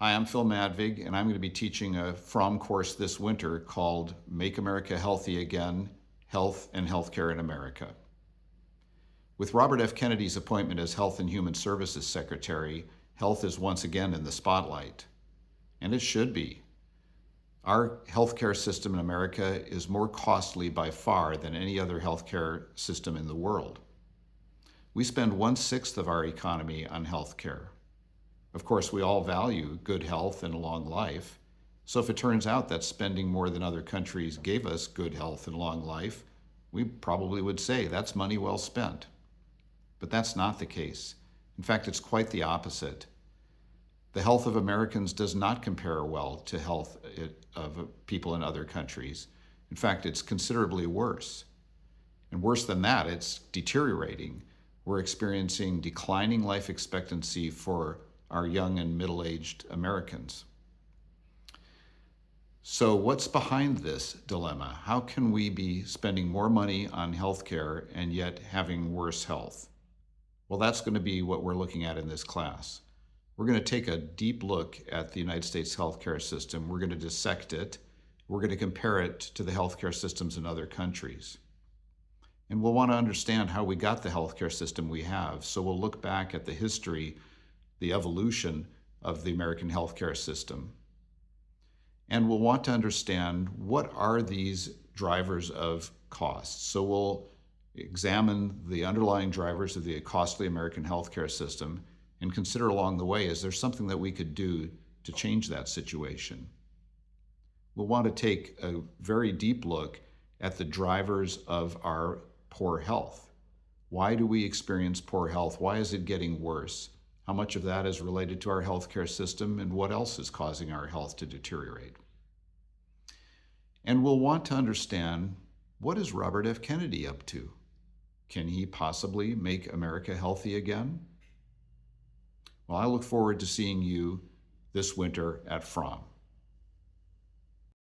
Hi, I'm Phil Madvig, and I'm going to be teaching a Fromm course this winter called Make America Healthy Again, Health and Healthcare in America. With Robert F. Kennedy's appointment as Health and Human Services Secretary, health is once again in the spotlight, and it should be. Our healthcare system in America is more costly by far than any other healthcare system in the world. We spend 1/6 of our economy on healthcare. Of course, we all value good health and a long life. So if it turns out that spending more than other countries gave us good health and long life, we probably would say that's money well spent. But that's not the case. In fact, it's quite the opposite. The health of Americans does not compare well to health of people in other countries. In fact, it's considerably worse. And worse than that, it's deteriorating. We're experiencing declining life expectancy for our young and middle-aged Americans. So what's behind this dilemma? How can we be spending more money on healthcare and yet having worse health? Well, that's going to be what we're looking at in this class. We're going to take a deep look at the United States healthcare system. We're going to dissect it. We're going to compare it to the healthcare systems in other countries. And we'll want to understand how we got the healthcare system we have. So we'll look back at the history, the evolution of the American healthcare system. And we'll want to understand what are these drivers of costs. So we'll examine the underlying drivers of the costly American healthcare system and consider along the way, is there something that we could do to change that situation? We'll want to take a very deep look at the drivers of our poor health. Why do we experience poor health? Why is it getting worse? How much of that is related to our healthcare system, and what else is causing our health to deteriorate? And we'll want to understand, what is Robert F. Kennedy up to? Can he possibly make America healthy again? Well, I look forward to seeing you this winter at Fromm.